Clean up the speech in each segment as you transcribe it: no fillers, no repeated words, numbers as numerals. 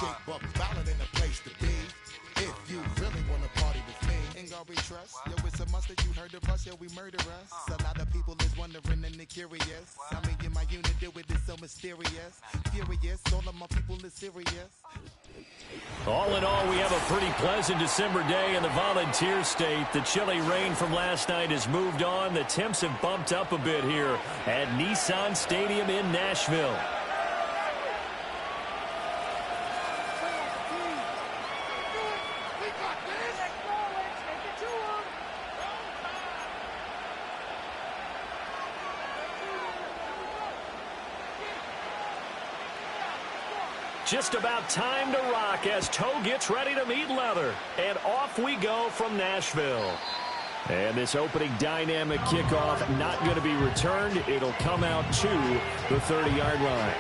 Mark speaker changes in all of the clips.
Speaker 1: Big bucks valid in the place to be. If you really wanna party with me, ain't gonna be trust. Yo, it's a must that you heard of us, yo, we murder us. A lot of people is wondering and they're curious. I mean, in my unit, deal with it so mysterious. Furious, all of my people is serious.
Speaker 2: All in all, we have a pretty pleasant December day in the Volunteer State. The chilly rain from last night has moved on. The temps have bumped up a bit here at Nissan Stadium in Nashville. Just about time to rock as toe gets ready to meet leather. And off we go from Nashville. And this opening dynamic kickoff not going to be returned. It'll come out to the 30-yard line.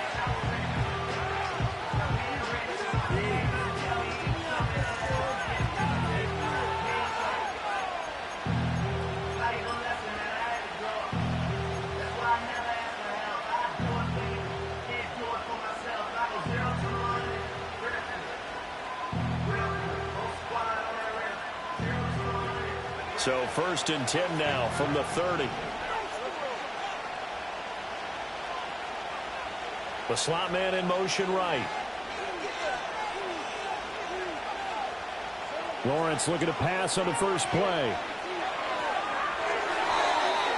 Speaker 2: So 1st and 10 now from the 30. The slot man in motion right. Lawrence looking to pass on the first play.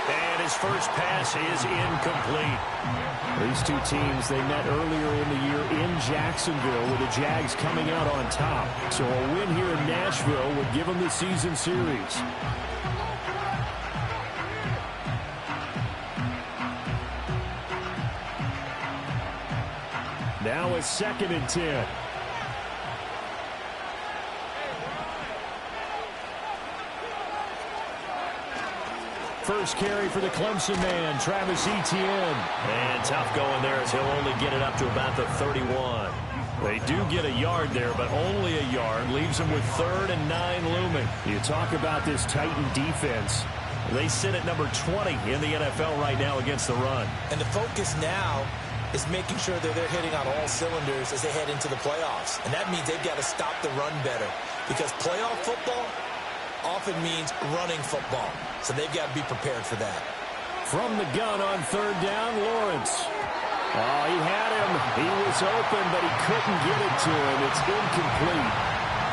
Speaker 2: And his first pass is incomplete. These two teams, they met earlier in the year in Jacksonville with the Jags coming out on top. So a win here in Nashville would give them the season series. Now it's 2nd and 10. First carry for the Clemson man, Travis Etienne. And tough going there as he'll only get it up to about the 31. They do get a yard there, but only a yard. Leaves them with 3rd and 9 looming. You talk about this Titan defense. They sit at number 20 in the NFL right now against the run.
Speaker 3: And the focus now is making sure that they're hitting on all cylinders as they head into the playoffs. And that means they've got to stop the run better. Because playoff football often means running football. So they've got to be prepared for that.
Speaker 2: From the gun on 3rd down, Lawrence. Oh, he had him. He was open, but he couldn't get it to him. It's incomplete.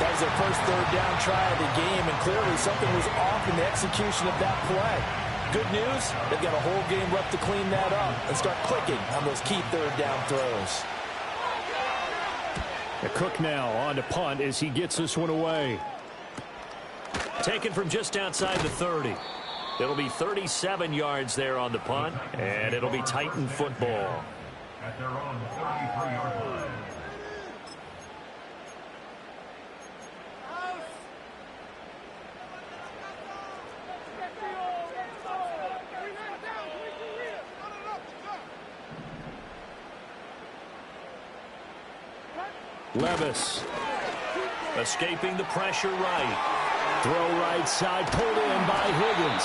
Speaker 3: That was their first 3rd down try of the game, and clearly something was off in the execution of that play. Good news, they've got a whole game left to clean that up and start clicking on those key 3rd down throws.
Speaker 2: The Cook now on to punt as he gets this one away. Taken from just outside the 30. It'll be 37 yards there on the punt, and it'll be Titan football.
Speaker 4: At their own 33-yard line.
Speaker 2: Levis escaping the pressure right. Throw right side, pulled in by Higgins.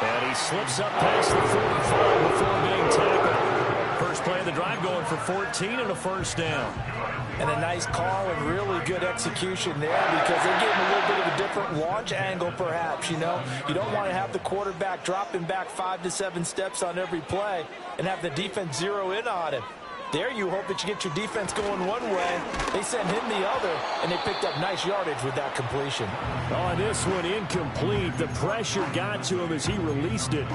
Speaker 2: And he slips up past the 45 before being tackled. First play of the drive going for 14 and a first down.
Speaker 3: And a nice call and really good execution there because they gave him a little bit of a different launch angle perhaps, you know. You don't want to have the quarterback dropping back 5 to 7 steps on every play and have the defense zero in on him. There you hope that you get your defense going one way. They sent him the other, and they picked up nice yardage with that completion.
Speaker 2: On this one, incomplete. The pressure got to him as he released it.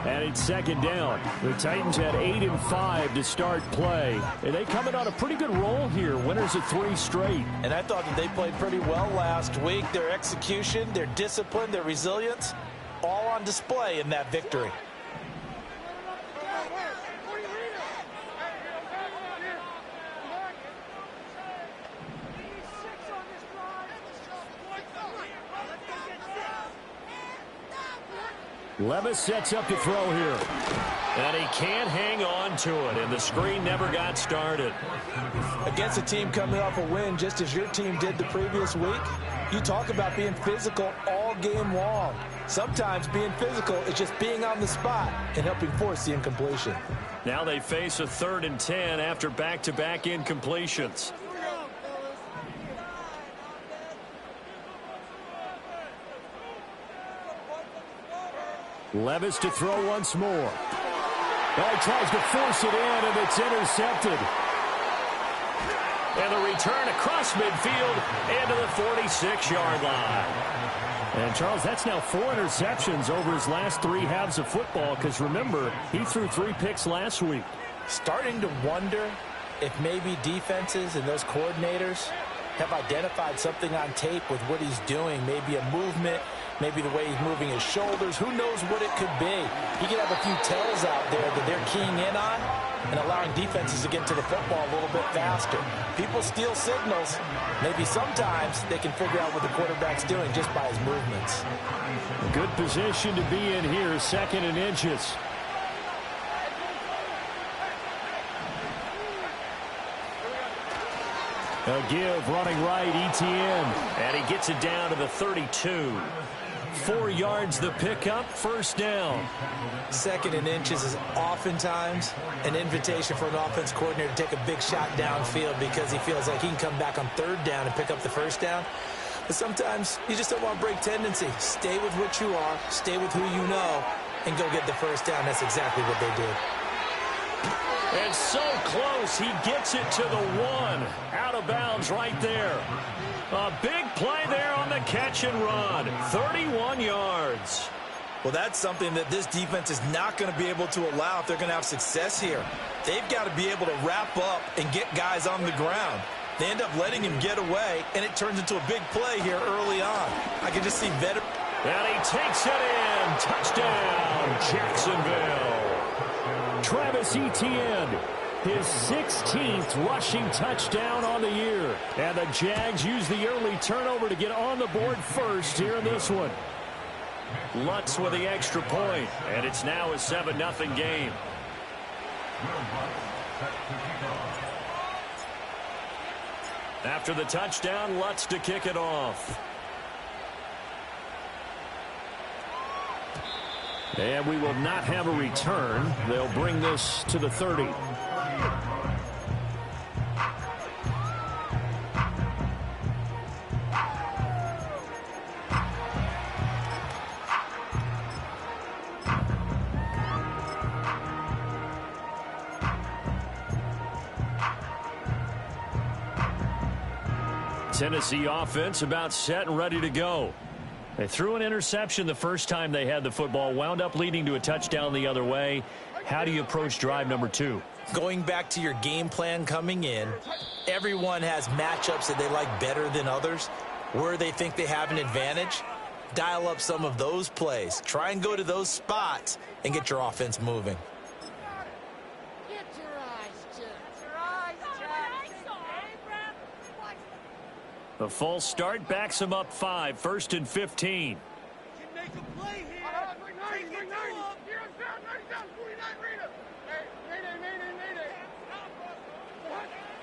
Speaker 2: And it's 2nd down. The Titans had 8 and 5 to start play. And they coming on a pretty good roll here. Winners of 3 straight.
Speaker 3: And I thought that they played pretty well last week. Their execution, their discipline, their resilience, all on display in that victory.
Speaker 2: Levis sets up to throw here. And he can't hang on to it, and the screen never got started.
Speaker 3: Against a team coming off a win, just as your team did the previous week, you talk about being physical all game long. Sometimes being physical is just being on the spot and helping force the incompletion.
Speaker 2: Now they face a 3rd and 10 after back-to-back incompletions. Levis to throw once more. Oh, he tries to force it in, and it's intercepted. And the return across midfield into the 46-yard line. And, Charles, that's now 4 interceptions over his last 3 halves of football because, remember, he threw 3 picks last week.
Speaker 3: Starting to wonder if maybe defenses and those coordinators have identified something on tape with what he's doing, maybe a movement, maybe the way he's moving his shoulders. Who knows what it could be? He could have a few tells out there that they're keying in on and allowing defenses to get to the football a little bit faster. People steal signals. Maybe sometimes they can figure out what the quarterback's doing just by his movements.
Speaker 2: A good position to be in here, 2nd and inches. A give, running right, Etienne. And he gets it down to the 32. 4 yards the pickup, 1st down.
Speaker 3: 2nd and inches is oftentimes an invitation for an offense coordinator to take a big shot downfield because he feels like he can come back on 3rd down and pick up the 1st down. But sometimes you just don't want to break tendency. Stay with what you are, stay with who you know, and go get the 1st down. That's exactly what they did.
Speaker 2: And so close, he gets it to the 1. Out of bounds right there. A big play there on the catch and run. 31 yards.
Speaker 3: Well, that's something that this defense is not going to be able to allow if they're going to have success here. They've got to be able to wrap up and get guys on the ground. They end up letting him get away, and it turns into a big play here early on. I can just see veteran.
Speaker 2: And he takes it in. Touchdown, Jacksonville. Travis Etienne, his 16th rushing touchdown on the year. And the Jags use the early turnover to get on the board first here in this one. Lutz with the extra point, and it's now a 7-0 game. After the touchdown, Lutz to kick it off. And we will not have a return. They'll bring this to the 30. Tennessee offense about set and ready to go. They threw an interception the first time they had the football, wound up leading to a touchdown the other way. How do you approach drive number 2?
Speaker 3: Going back to your game plan coming in, everyone has matchups that they like better than others, where they think they have an advantage. Dial up some of those plays. Try and go to those spots and get your offense moving.
Speaker 2: The false start backs him up 5, 1st and 15.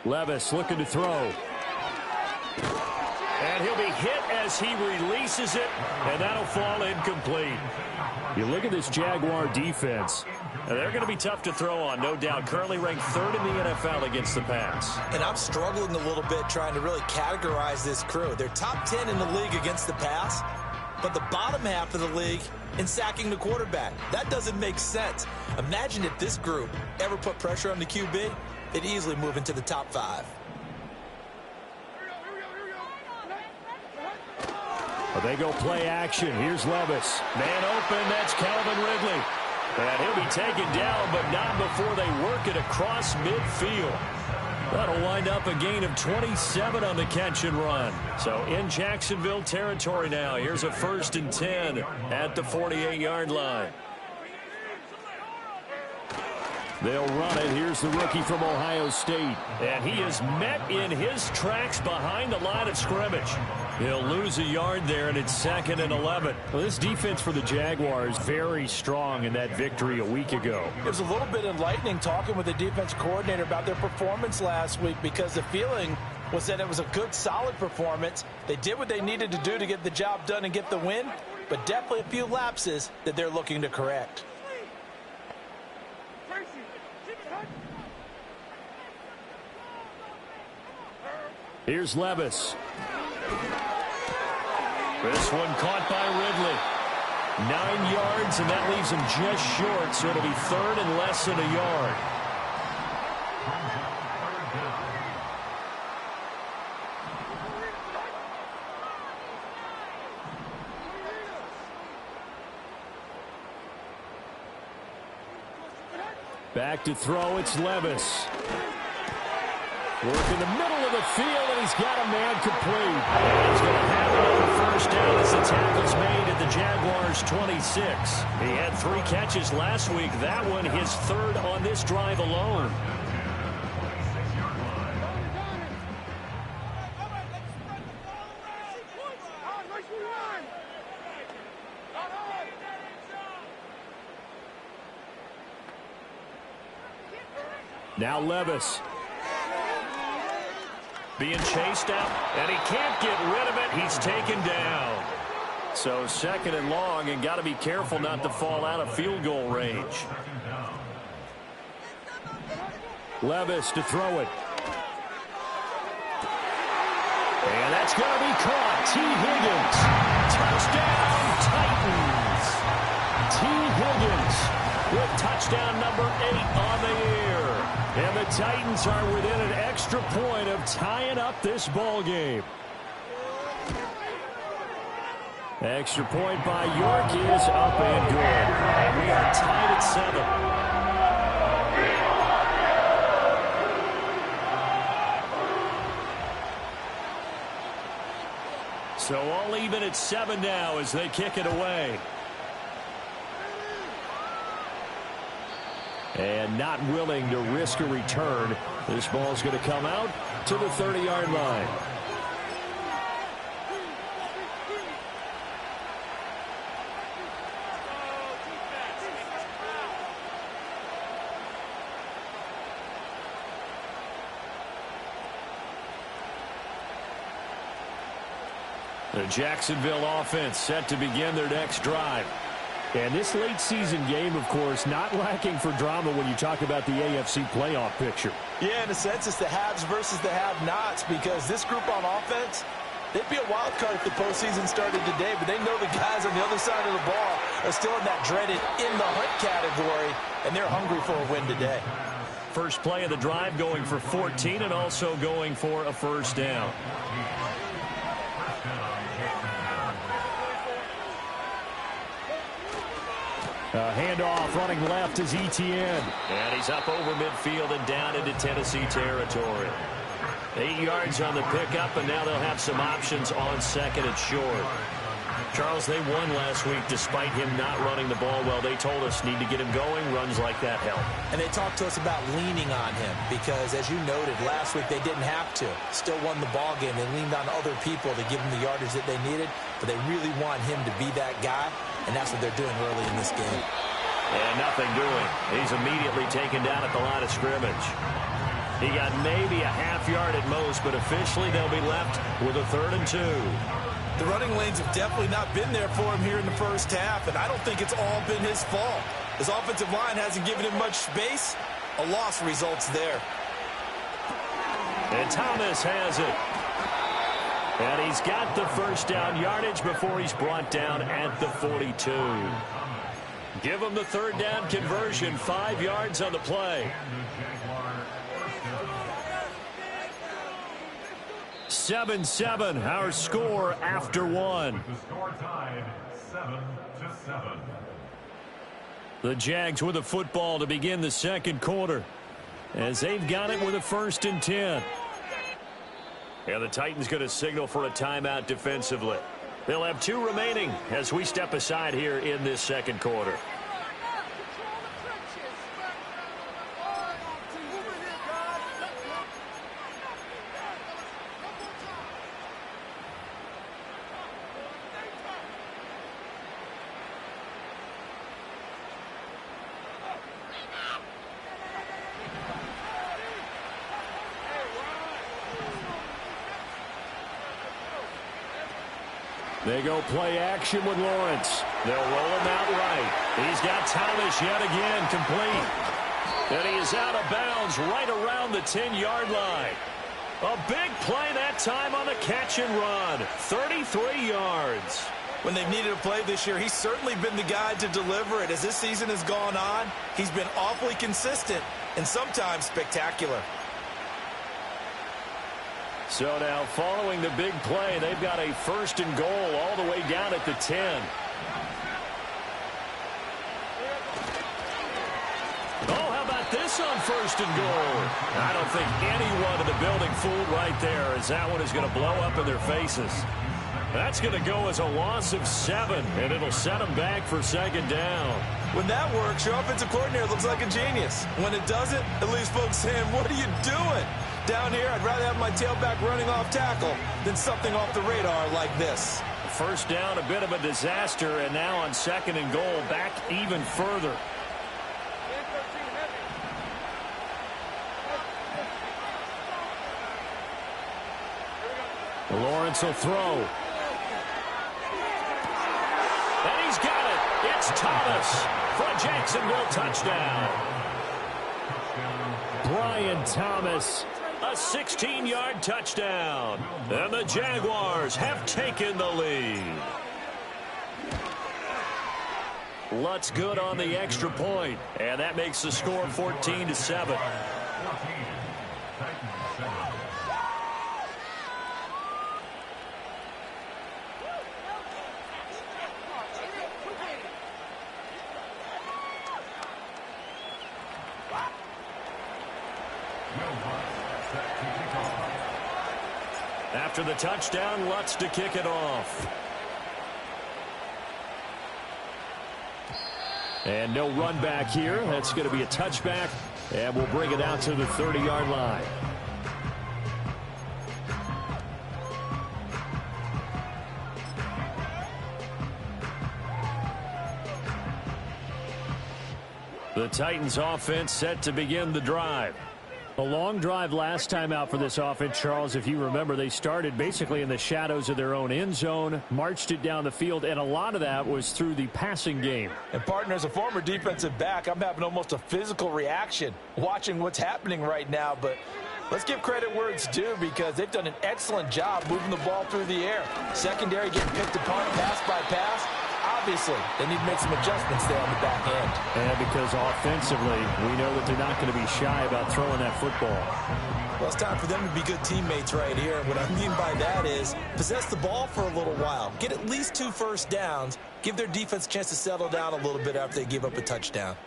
Speaker 2: Levis looking to throw. And he'll be hit as he releases it, and that'll fall incomplete. You look at this Jaguar defense, and they're going to be tough to throw on, no doubt. Currently ranked 3rd in the NFL against the pass.
Speaker 3: And I'm struggling a little bit trying to really categorize this crew. They're top 10 in the league against the pass, but the bottom half of the league in sacking the quarterback. That doesn't make sense. Imagine if this group ever put pressure on the QB, they'd easily move into the top 5.
Speaker 2: Well, they go play action. Here's Levis. Man open, that's Calvin Ridley. And he'll be taken down, but not before they work it across midfield. That'll wind up a gain of 27 on the catch and run. So in Jacksonville territory now. Here's a 1st and 10 at the 48-yard line. They'll run it. Here's the rookie from Ohio State. And he is met in his tracks behind the line of scrimmage. He'll lose a yard there, and it's 2nd and 11. Well, this defense for the Jaguars very strong in that victory a week ago.
Speaker 3: It was a little bit enlightening talking with the defense coordinator about their performance last week because the feeling was that it was a good, solid performance. They did what they needed to do to get the job done and get the win, but definitely a few lapses that they're looking to correct.
Speaker 2: Here's Levis. This one caught by Ridley. 9 yards, and that leaves him just short, so it'll be third and less than a yard. Back to throw, it's Levis. Work in the middle of the field, and he's got a man complete. And he's going to have another first down as the tackle's made at the Jaguars' 26. He had 3 catches last week. That one his third on this drive alone. Now Levis. Being chased out, and he can't get rid of it. He's taken down. So second and long, and got to be careful not to fall out of field goal range. Levis to throw it. And that's going to be caught. T. Higgins. Touchdown, Titans. T. Higgins with touchdown number 8 on the year. And the Titans are within an extra point of tying up this ball game. Extra point by York is up and good. And we are tied at 7. So all even at 7 now as they kick it away. And not willing to risk a return. This ball's going to come out to the 30-yard line. The Jacksonville offense set to begin their next drive. And this late season game, of course, not lacking for drama when you talk about the AFC playoff picture.
Speaker 3: Yeah, in a sense, it's the haves versus the have-nots, because this group on offense, they'd be a wild card if the postseason started today, but they know the guys on the other side of the ball are still in that dreaded in-the-hunt category, and they're hungry for a win today.
Speaker 2: First play of the drive going for 14 and also going for a first down. Handoff running left is Etienne. And he's up over midfield and down into Tennessee territory. 8 yards on the pickup, and now they'll have some options on second and short. Charles, they won last week despite him not running the ball well. They told us need to get him going. Runs like that help.
Speaker 3: And they talked to us about leaning on him because, as you noted, last week they didn't have to. Still won the ball game. They leaned on other people to give them the yardage that they needed, but they really want him to be that guy, and that's what they're doing early in this game.
Speaker 2: And nothing doing. He's immediately taken down at the line of scrimmage. He got maybe a half yard at most, but officially they'll be left with a 3rd and 2.
Speaker 3: The running lanes have definitely not been there for him here in the first half, and I don't think it's all been his fault. His offensive line hasn't given him much space. A loss results there.
Speaker 2: And Thomas has it. And he's got the first down yardage before he's brought down at the 42. Give him the 3rd down conversion, 5 yards on the play. 7-7, our score after 1.
Speaker 4: The score tied 7-7.
Speaker 2: The Jags with the football to begin the second quarter, as they've got it with a 1st and 10. And the Titans going to signal for a timeout defensively. They'll have 2 remaining as we step aside here in this second quarter. They go play action with Lawrence. They'll roll him out right. He's got Thomas yet again complete. And he is out of bounds right around the 10-yard line. A big play that time on the catch and run. 33 yards.
Speaker 3: When they've needed a play this year, he's certainly been the guy to deliver it. As this season has gone on, he's been awfully consistent and sometimes spectacular.
Speaker 2: So now following the big play, they've got a 1st and goal all the way down at the 10. Oh, how about this on 1st and goal? I don't think anyone in the building fooled right there, as that one is going to blow up in their faces. That's going to go as a loss of 7, and it'll set them back for 2nd down.
Speaker 3: When that works, your offensive coordinator looks like a genius. When it doesn't, it leaves folks saying, what are you doing? Down here, I'd rather have my tailback running off tackle than something off the radar like this.
Speaker 2: 1st down, a bit of a disaster, and now on 2nd and goal, back even further. Lawrence will throw. And he's got it. It's Thomas for a Jacksonville touchdown. Brian Thomas, a 16-yard touchdown. And the Jaguars have taken the lead. Lutz good on the extra point, and that makes the score 14-7. After the touchdown, Lutz to kick it off. And no run back here. That's going to be a touchback, and we'll bring it out to the 30-yard line. The Titans offense set to begin the drive. A long drive last time out for this offense, Charles. If you remember, they started basically in the shadows of their own end zone, marched it down the field, and a lot of that was through the passing game.
Speaker 3: And, partner, as a former defensive back, I'm having almost a physical reaction watching what's happening right now. But let's give credit where it's due, because they've done an excellent job moving the ball through the air. Secondary getting picked apart pass by pass. Obviously, they need to make some adjustments there on the back end.
Speaker 2: And because offensively, we know that they're not going to be shy about throwing that football.
Speaker 3: Well, it's time for them to be good teammates right here. What I mean by that is possess the ball for a little while. Get at least 2 first downs. Give their defense a chance to settle down a little bit after they give up a touchdown.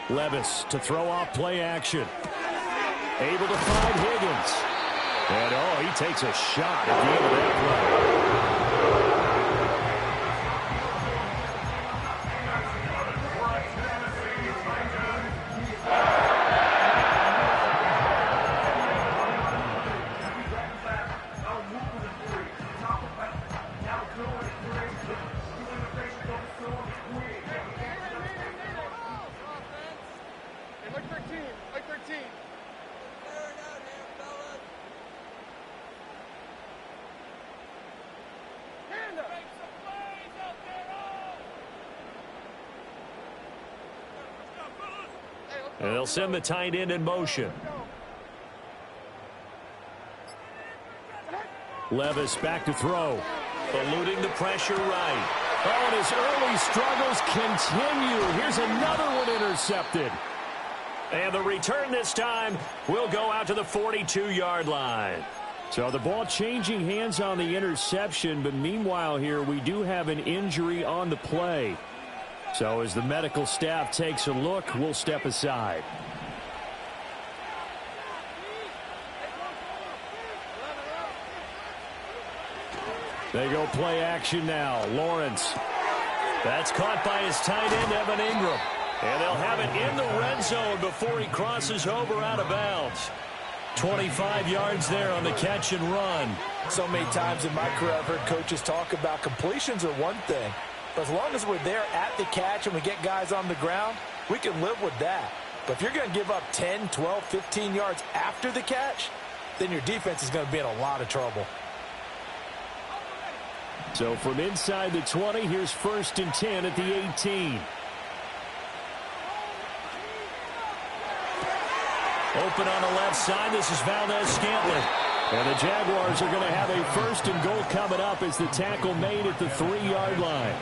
Speaker 2: Levis to throw off play action. Able to find Higgins. And, oh, he takes a shot at the end of that play. And they'll send the tight end in motion. Levis back to throw. Eluding the pressure right. Oh, and his early struggles continue. Here's another one intercepted. And the return this time will go out to the 42-yard line. So the ball changing hands on the interception, but meanwhile here we do have an injury on the play. So as the medical staff takes a look, we'll step aside. They go play action now. Lawrence. That's caught by his tight end, Evan Ingram. And they'll have it in the red zone before he crosses over out of bounds. 25 yards there on the catch and run.
Speaker 3: So many times in my career I've heard coaches talk about completions are one thing. But as long as we're there at the catch and we get guys on the ground, we can live with that. But if you're going to give up 10, 12, 15 yards after the catch, then your defense is going to be in a lot of trouble.
Speaker 2: So from inside the 20, here's 1st and 10 at the 18. Open on the left side. This is Valdez-Scantling. And the Jaguars are going to have a 1st and goal coming up as the tackle made at the 3-yard line.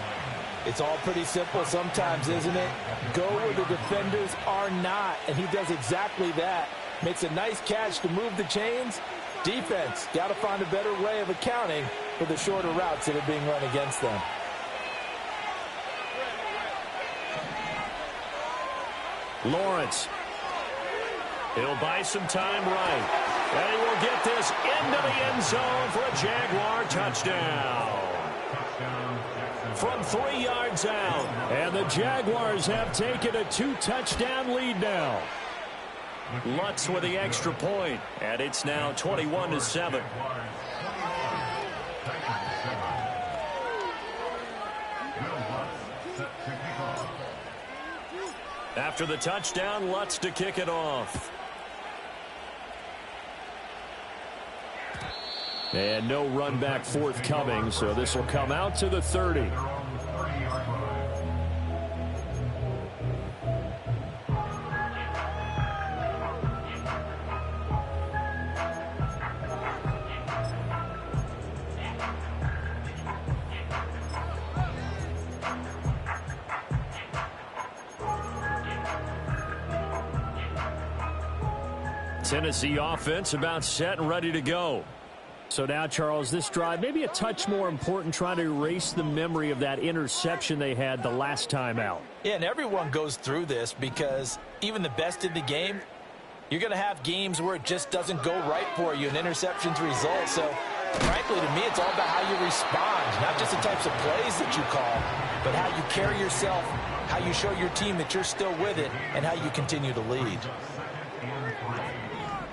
Speaker 3: It's all pretty simple sometimes, isn't it? Go where the defenders are not, and he does exactly that. Makes a nice catch to move the chains. Defense, got to find a better way of accounting for the shorter routes that are being run against them.
Speaker 2: Lawrence. He'll buy some time right. And he will get this into the end zone for a Jaguar touchdown. From 3 yards out. And the Jaguars have taken a 2-touchdown lead now. Lutz with the extra point, and it's now 21-7. After the touchdown, Lutz to kick it off. And no run back forthcoming, so this will come out to the 30. Tennessee offense about set and ready to go. So now, Charles, this drive maybe a touch more important, trying to erase the memory of that interception they had the last time out.
Speaker 3: Yeah, and everyone goes through this because even the best in the game, you're going to have games where it just doesn't go right for you and interceptions result. So, frankly, to me, it's all about how you respond, not just the types of plays that you call, but how you carry yourself, how you show your team that you're still with it, and how you continue to lead.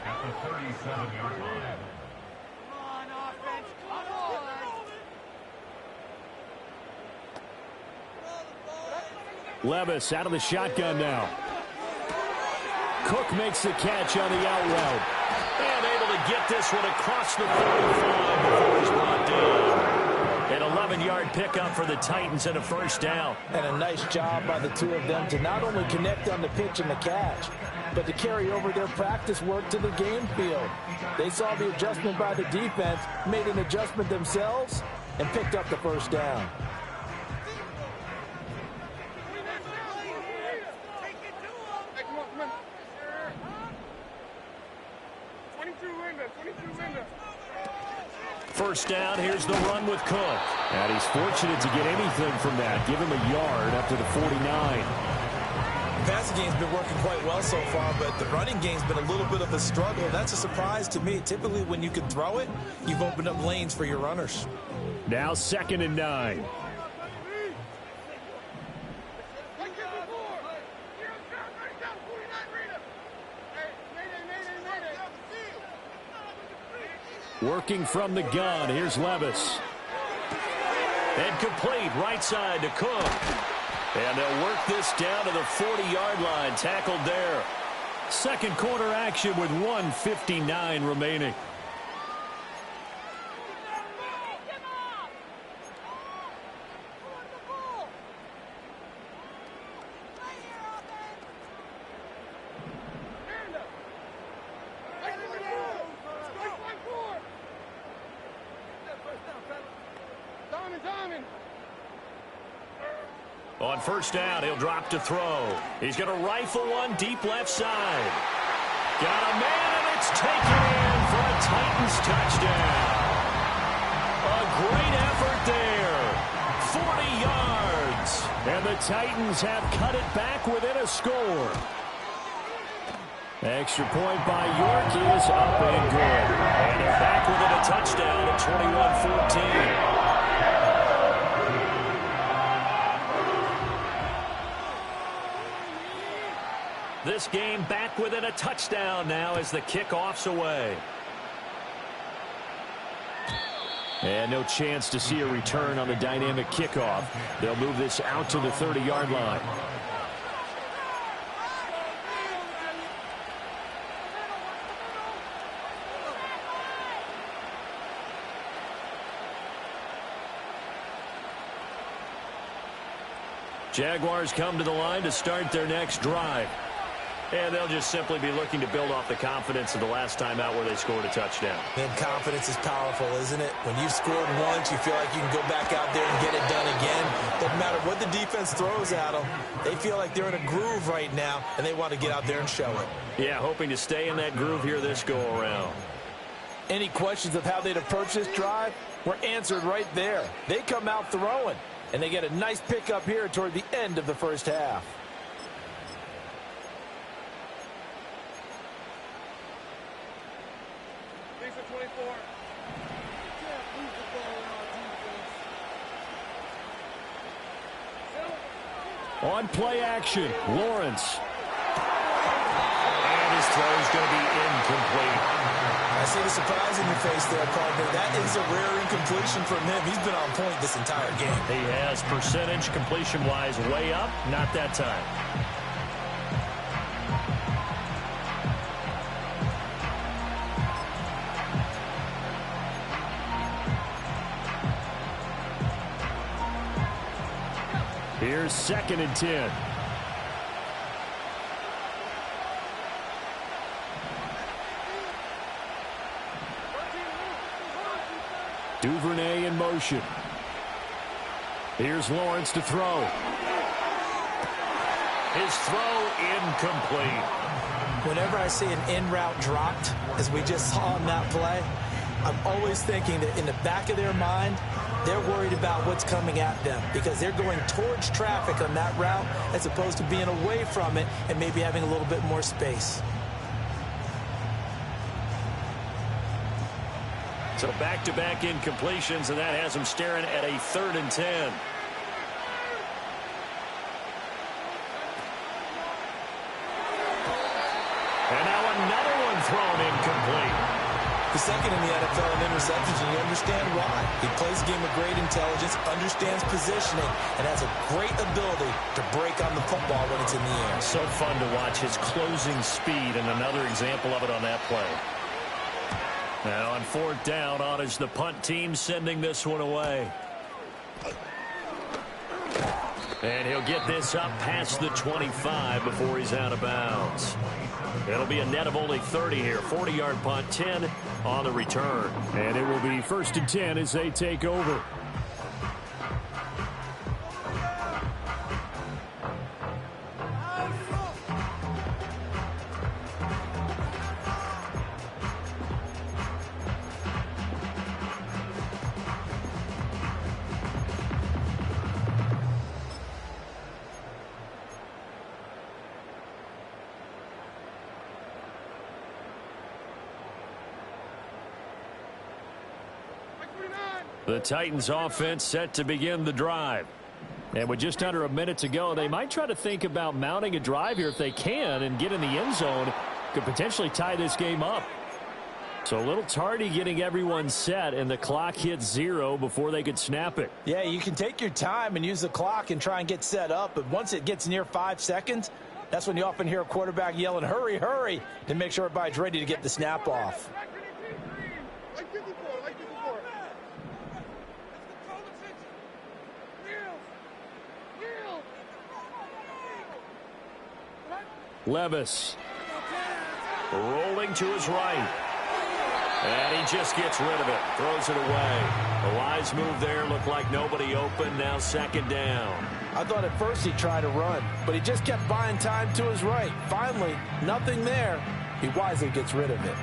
Speaker 4: At the 37-yard line.
Speaker 2: Levis out of the shotgun now. Cook makes the catch on the out route. And able to get this one across the 45 before he's brought down. An 11-yard pickup for the Titans and a 1st down.
Speaker 3: And a nice job by the two of them to not only connect on the pitch and the catch, but to carry over their practice work to the game field. They saw the adjustment by the defense, made an adjustment themselves, and picked up the 1st down.
Speaker 2: First down, here's the run with Cook. And he's fortunate to get anything from that. Give him a yard up to the 49.
Speaker 3: The passing game's been working quite well so far, but the running game's been a little bit of a struggle. That's a surprise to me. Typically, when you can throw it, you've opened up lanes for your runners.
Speaker 2: Now 2nd and 9. Working from the gun, here's Levis. And complete, right side to Cook. And they'll work this down to the 40-yard line, tackled there. Second quarter action with 1:59 remaining. On 1st down, he'll drop to throw. He's going to rifle one deep left side. Got a man, and it's taken in for a Titans touchdown. A great effort there. 40 yards. And the Titans have cut it back within a score. Extra point by York is up and good. And they're back within a touchdown at 21-14. This game back within a touchdown now as the kickoff's away. And no chance to see a return on the dynamic kickoff. They'll move this out to the 30-yard line. Jaguars come to the line to start their next drive. And they'll just simply be looking to build off the confidence of the last time out where they scored a touchdown.
Speaker 3: And confidence is powerful, isn't it? When you've scored once, you feel like you can go back out there and get it done again. Doesn't matter what the defense throws at them. They feel like they're in a groove right now, and they want to get out there and show it.
Speaker 2: Yeah, hoping to stay in that groove here this go-around.
Speaker 3: Any questions of how they'd approach this drive were answered right there. They come out throwing, and they get a nice pickup here toward the end of the first half.
Speaker 2: On play action, Lawrence. And his throw is going to be incomplete.
Speaker 3: I see the surprise in your face there, partner. That is a rare incompletion from him. He's been on point this entire game.
Speaker 2: He has percentage completion-wise way up, not that time. Here's 2nd and 10. Duvernay in motion. Here's Lawrence to throw. His throw incomplete.
Speaker 3: Whenever I see an in route dropped, as we just saw in that play, I'm always thinking that in the back of their mind, they're worried about what's coming at them because they're going towards traffic on that route as opposed to being away from it and maybe having a little bit more space.
Speaker 2: So back-to-back incompletions, and that has them staring at a 3rd and 10. And now another one thrown incomplete.
Speaker 3: The second in the NFL in interceptions, and you understand why. He plays a game with great intelligence, understands positioning, and has a great ability to break on the football when it's in the air.
Speaker 2: So fun to watch his closing speed, and another example of it on that play. Now on 4th down, on is the punt team sending this one away. And he'll get this up past the 25 before he's out of bounds. It'll be a net of only 30 here. 40-yard punt, 10 on the return. And it will be 1st and 10 as they take over. The Titans offense set to begin the drive. And with just under a minute to go, they might try to think about mounting a drive here if they can and get in the end zone. Could potentially tie this game up. So a little tardy getting everyone set, and the clock hits 0 before they could snap it.
Speaker 3: Yeah, you can take your time and use the clock and try and get set up, but once it gets near 5 seconds, that's when you often hear a quarterback yelling, hurry, hurry, to make sure everybody's ready to get the snap off.
Speaker 2: 'Levis rolling to his right. And he just gets rid of it. Throws it away. A wise move there. Looked like nobody open. Now 2nd down.
Speaker 3: I thought at first he'd try to run, but he just kept buying time to his right. Finally, nothing there. He wisely gets rid of it.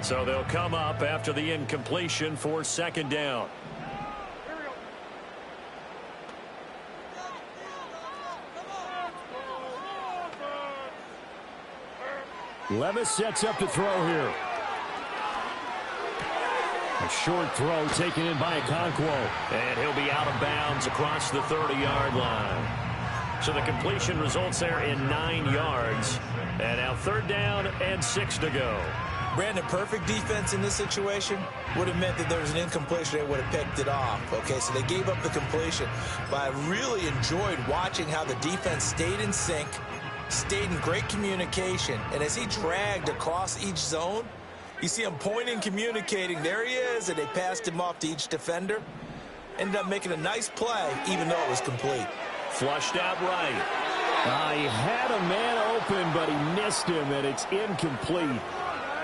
Speaker 2: So they'll come up after the incompletion for 2nd down. Levis sets up to throw here. A short throw taken in by Okonkwo. And he'll be out of bounds across the 30-yard line. So the completion results there in 9 yards. And now 3rd down and 6 to go.
Speaker 3: Brandon, perfect defense in this situation would have meant that there was an incompletion. They would have picked it off. Okay, so they gave up the completion. But I really enjoyed watching how the defense stayed in sync, stayed in great communication. And as he dragged across each zone, you see him pointing, communicating. There he is, and they passed him off to each defender. Ended up making a nice play, even though it was complete.
Speaker 2: Flushed out right. He had a man open, but he missed him, and it's incomplete.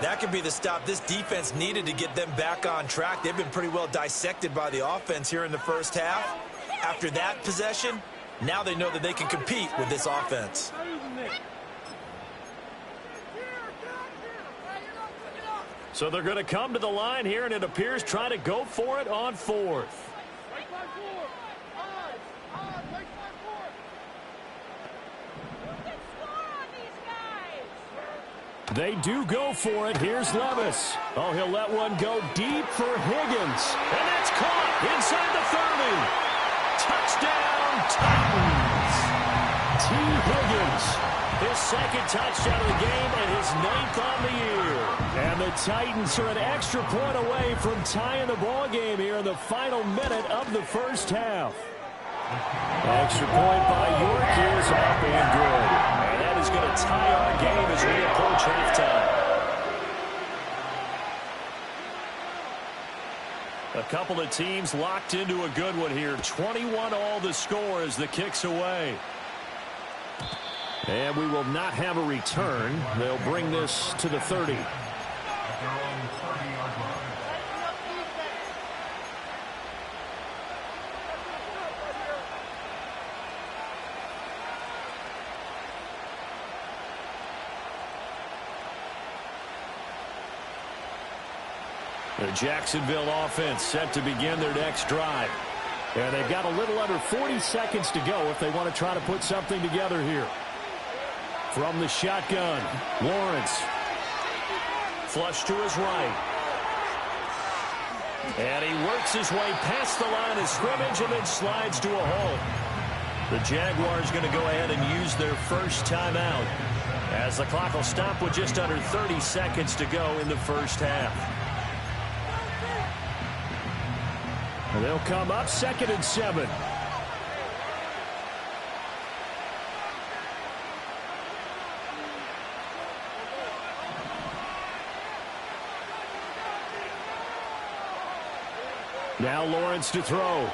Speaker 3: That could be the stop this defense needed to get them back on track. They've been pretty well dissected by the offense here in the first half. After that possession, now they know that they can compete with this offense.
Speaker 2: So they're going to come to the line here, and it appears trying to go for it on fourth. They do go for it. Here's Levis. Oh, he'll let one go deep for Higgins. And that's caught inside the 30. Touchdown, Titans. T. Higgins. His second touchdown of the game and his 9th on the year. And the Titans are an extra point away from tying the ball game here in the final minute of the first half. Extra point by York is up and good. And that is going to tie our game as we approach halftime. A couple of teams locked into a good one here. 21 all the score as the kick's away. And we will not have a return. They'll bring this to the 30. The Jacksonville offense set to begin their next drive. And they've got a little under 40 seconds to go if they want to try to put something together here. From the shotgun, Lawrence. Flush to his right. And he works his way past the line of scrimmage and then slides to a hole. The Jaguars going to go ahead and use their first timeout as the clock will stop with just under 30 seconds to go in the first half. And they'll come up 2nd and 7. Now Lawrence to throw.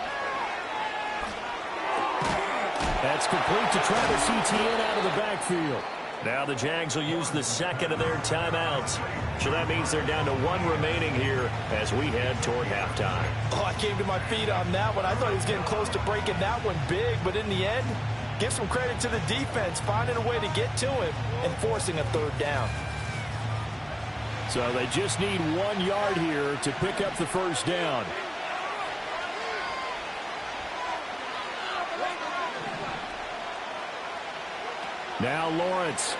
Speaker 2: That's complete to Travis Etienne out of the backfield. Now the Jags will use the second of their timeouts. So that means they're down to 1 remaining here as we head toward halftime.
Speaker 3: Oh, I came to my feet on that one. I thought he was getting close to breaking that one big, but in the end, give some credit to the defense, finding a way to get to him and forcing a 3rd down.
Speaker 2: So they just need 1 yard here to pick up the first down. Now Lawrence.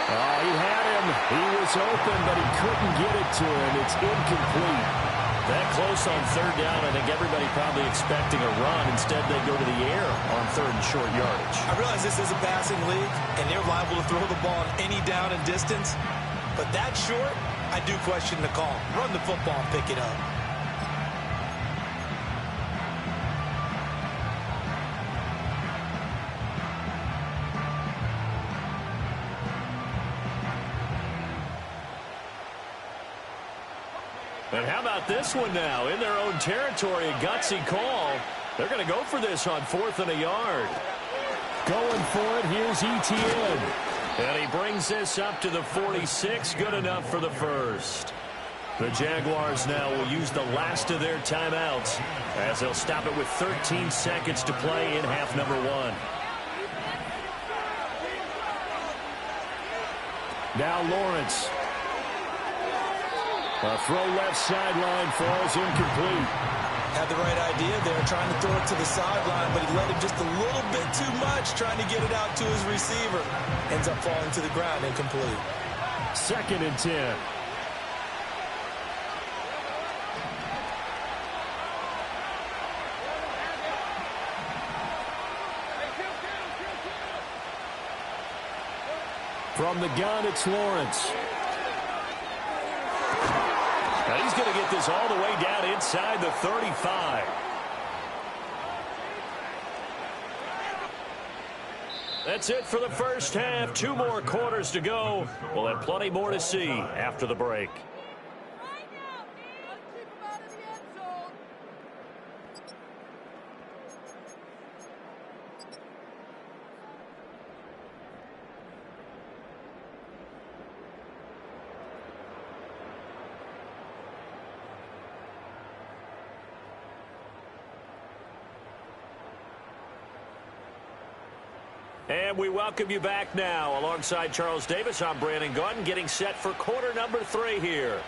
Speaker 2: Oh, he had him. He was open, but he couldn't get it to him. It's incomplete. That close on 3rd down, I think everybody probably expecting a run. Instead, they go to the air on 3rd and short yardage.
Speaker 3: I realize this is a passing league, and they're liable to throw the ball on any down and distance. But that short, I do question the call. Run the football and pick it up.
Speaker 2: And how about this one now? In their own territory, a gutsy call. They're going to go for this on 4th and a yard. Going for it, here's Etienne. And he brings this up to the 46. Good enough for the first. The Jaguars now will use the last of their timeouts as they'll stop it with 13 seconds to play in half number 1. Now Lawrence. A throw left sideline falls incomplete.
Speaker 3: Had the right idea there, trying to throw it to the sideline, but he let him just a little bit too much, trying to get it out to his receiver. Ends up falling to the ground, incomplete.
Speaker 2: 2nd and 10. From the gun, it's Lawrence. Now he's going to get this all the way down inside the 35. That's it for the first half. 2 more quarters to go. We'll have plenty more to see after the break. And we welcome you back now. Alongside Charles Davis, I'm Brandon Gunn, getting set for quarter number 3 here.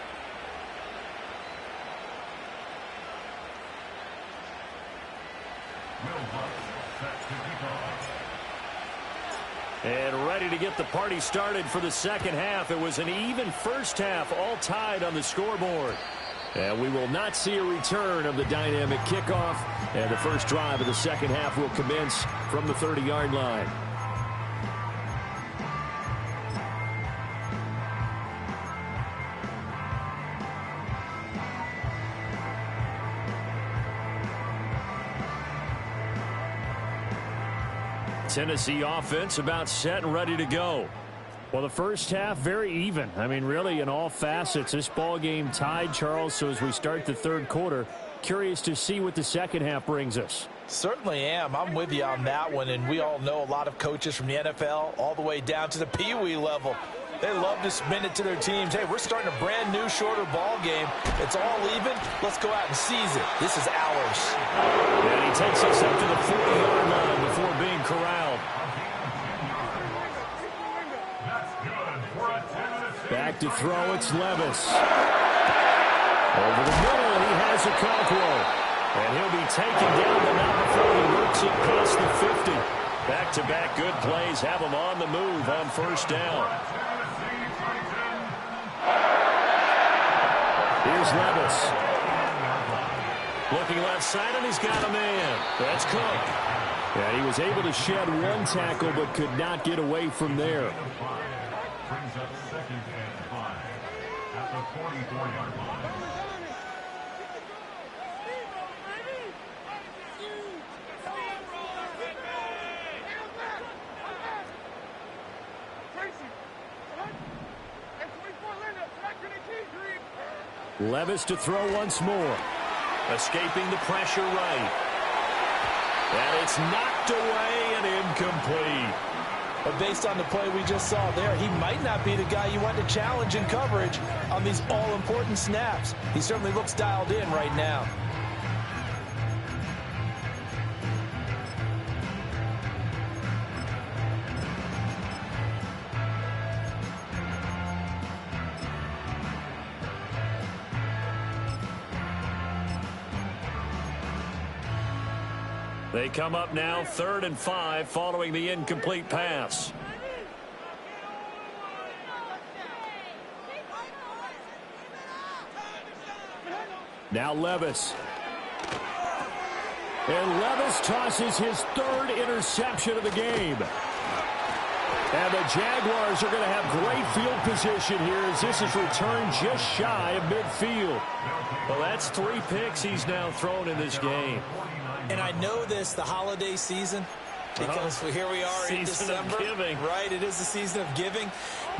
Speaker 2: And ready to get the party started for the second half. It was an even first half, all tied on the scoreboard. And we will not see a return of the dynamic kickoff. And the first drive of the second half will commence from the 30-yard line. Tennessee offense about set and ready to go.
Speaker 5: Well, the first half, very even. I mean, really, in all facets, this ball game tied, Charles. So as we start the third quarter, curious to see what the second half brings us.
Speaker 3: Certainly am. I'm with you on that one. And we all know a lot of coaches from the NFL all the way down to the Pee-wee level. They love to spin it to their teams. Hey, we're starting a brand new, shorter ball game. It's all even. Let's go out and seize it. This is ours.
Speaker 2: And he takes us up to the 40-yard line before being corralled.
Speaker 5: Back to throw, it's Levis. Over the middle, and he has a Conqueror.
Speaker 2: And he'll be taken down, but not before he works it past the 50. Back-to-back good plays have him on the move on first down.
Speaker 5: Here's Levis.
Speaker 2: Looking left side, and he's got a man. That's Cook.
Speaker 5: And he was able to shed one tackle, but could not get away from there.
Speaker 4: Brings up 2nd and 5 at the 44-yard line.
Speaker 5: Levis to throw once more.
Speaker 2: Escaping the pressure right. And it's knocked away and incomplete.
Speaker 3: But based on the play we just saw there, he might not be the guy you want to challenge in coverage on these all-important snaps. He certainly looks dialed in right now.
Speaker 2: They come up now 3rd and 5 following the incomplete pass.
Speaker 5: Now Levis. And Levis tosses his 3rd interception of the game. And the Jaguars are going to have great field position here as this is returned just shy of midfield.
Speaker 2: Well, that's 3 picks he's now thrown in this game.
Speaker 3: And I know this, the holiday season, because here we are in December.
Speaker 2: Season of giving.
Speaker 3: Right, it is the season of giving.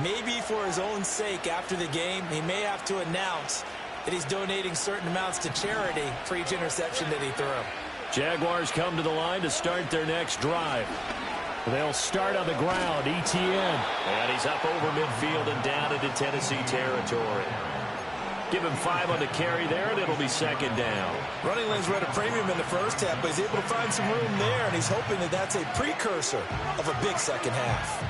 Speaker 3: Maybe for his own sake after the game, he may have to announce that he's donating certain amounts to charity for each interception that he threw.
Speaker 2: Jaguars come to the line to start their next drive. They'll start on the ground, ETN. And he's up over midfield and down into Tennessee territory. Give him 5 on the carry there, and it'll be 2nd down.
Speaker 3: Running lanes were at a premium in the first half, but he's able to find some room there, and he's hoping that that's a precursor of a big second half.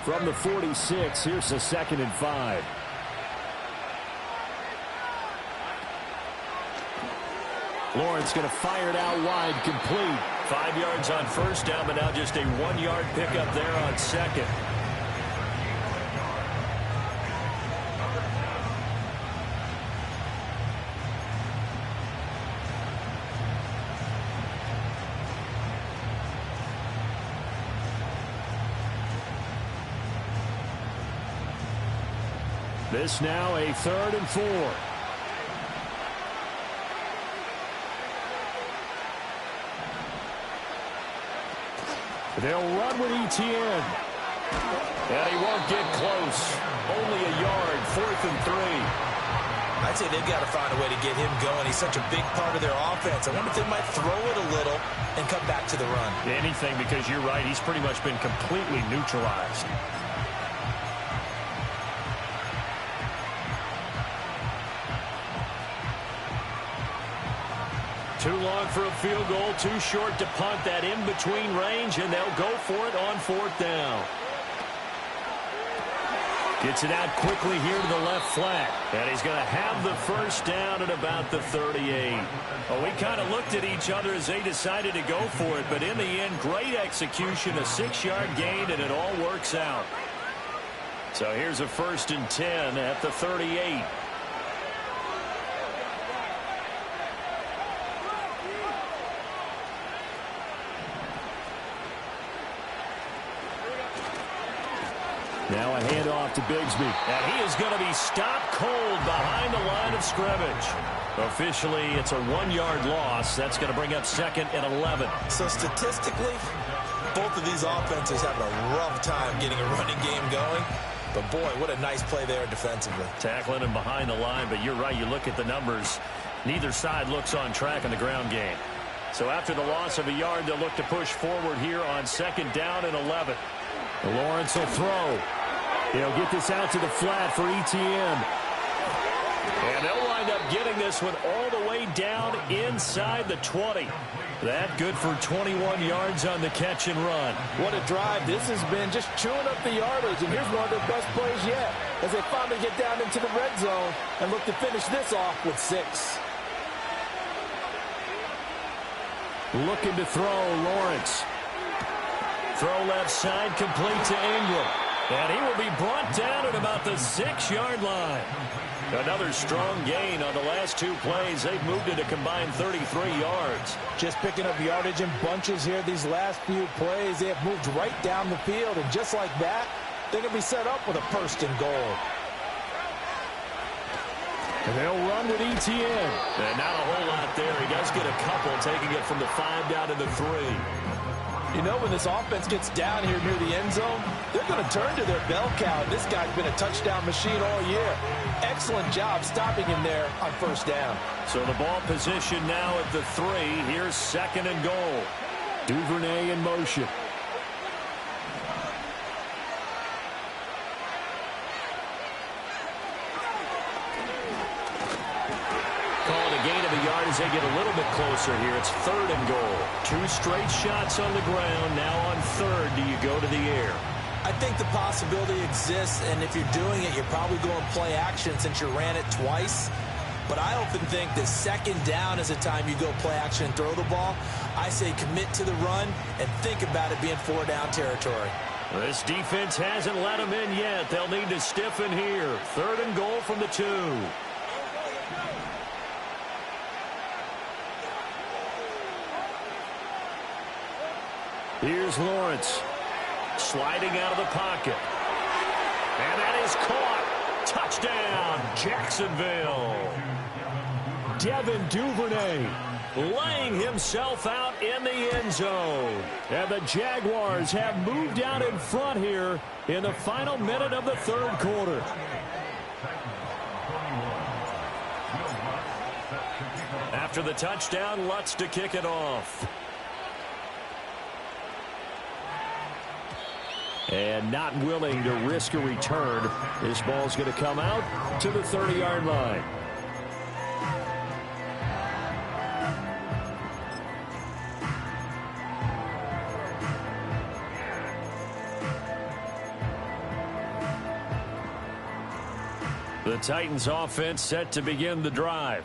Speaker 5: From the 46, here's the 2nd and 5. Lawrence going to fire it out wide, complete.
Speaker 2: 5 yards on first down, but now just a 1-yard pickup there on 2nd.
Speaker 5: This now a 3rd and 4. They'll run with Etienne. And he won't get close. Only a yard, 4th and 3.
Speaker 3: I'd say they've got to find a way to get him going. He's such a big part of their offense. I wonder if they might throw it a little and come back to the run.
Speaker 2: Anything, because you're right. He's pretty much been completely neutralized. Too long for a field goal, too short to punt. That in-between range, and they'll go for it on 4th down. Gets it out quickly here to the left flat. And he's going to have the 1st down at about the 38. Well, we kind of looked at each other as they decided to go for it. But in the end, great execution, a 6-yard gain, and it all works out. So here's a 1st and 10 at the 38.
Speaker 5: Now a handoff to Bigsby.
Speaker 2: And he is going to be stopped cold behind the line of scrimmage. Officially, it's a 1-yard loss. That's going to bring up 2nd and 11.
Speaker 3: So statistically, both of these offenses have a rough time getting a running game going. But, boy, what a nice play there defensively.
Speaker 2: Tackling him behind the line, but you're right. You look at the numbers. Neither side looks on track in the ground game. So after the loss of a yard, they'll look to push forward here on 2nd down and 11.
Speaker 5: Lawrence will throw. He'll get this out to the flat for Etienne.
Speaker 2: And they'll wind up getting this one all the way down inside the 20. That good for 21 yards on the catch and run.
Speaker 3: What a drive this has been, just chewing up the yardage. And here's one of their best plays yet as they finally get down into the red zone and look to finish this off with 6.
Speaker 5: Looking to throw, Lawrence.
Speaker 2: Throw left side, complete to Ingram. And he will be brought down at about the 6-yard line. Another strong gain on the last 2 plays. They've moved it a combined 33 yards.
Speaker 3: Just picking up yardage in bunches here these last few plays. They have moved right down the field. And just like that, they're going to be set up with a 1st and goal.
Speaker 5: And they'll run with Etienne.
Speaker 2: And not a whole lot there. He does get a couple, taking it from the 5 down to the 3.
Speaker 3: You know, when this offense gets down here near the end zone, they're going to turn to their bell cow. This guy's been a touchdown machine all year. Excellent job stopping him there on 1st down.
Speaker 2: So the ball position now at the 3. Here's 2nd and goal.
Speaker 5: Duvernay in motion.
Speaker 2: As they get a little bit closer here, it's 3rd and goal. 2 straight shots on the ground. Now on 3rd, do you go to the air?
Speaker 3: I think the possibility exists, and if you're doing it, you're probably going play action since you ran it twice. But I often think that 2nd down is the time you go play action and throw the ball. I say commit to the run and think about it being 4-down territory.
Speaker 2: This defense hasn't let them in yet. They'll need to stiffen here. 3rd and goal from the 2.
Speaker 5: Here's Lawrence.
Speaker 2: Sliding out of the pocket. And that is caught. Touchdown, Jacksonville.
Speaker 5: Devin Duvernay
Speaker 2: laying himself out in the end zone.
Speaker 5: And the Jaguars have moved out in front here in the final minute of the 3rd quarter.
Speaker 2: After the touchdown, Lutz to kick it off.
Speaker 5: And not willing to risk a return. This ball's going to come out to the 30-yard line.
Speaker 2: The Titans offense set to begin the drive.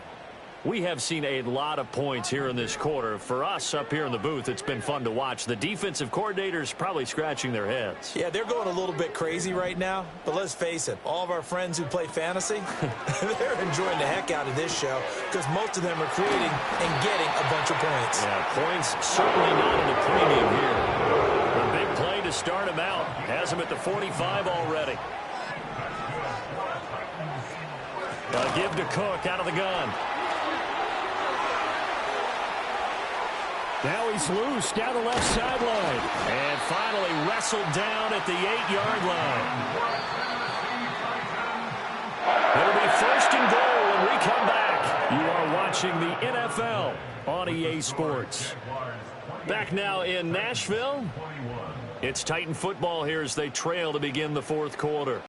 Speaker 2: We have seen a lot of points here in this quarter. For us up here in the booth, it's been fun to watch. The defensive coordinators probably scratching their heads.
Speaker 3: Yeah, they're going a little bit crazy right now. But let's face it, all of our friends who play fantasy, they're enjoying the heck out of this show because most of them are creating and getting a bunch of points.
Speaker 2: Yeah, points certainly not in the premium here. A big play to start him out. Has him at the 45 already. A give to Cook out of the gun.
Speaker 5: Now he's loose down the left sideline.
Speaker 2: And finally wrestled down at the 8-yard line. It'll be 1st and goal when we come back. You are watching the NFL on EA Sports. Back now in Nashville. It's Titan football here as they trail to begin the 4th quarter.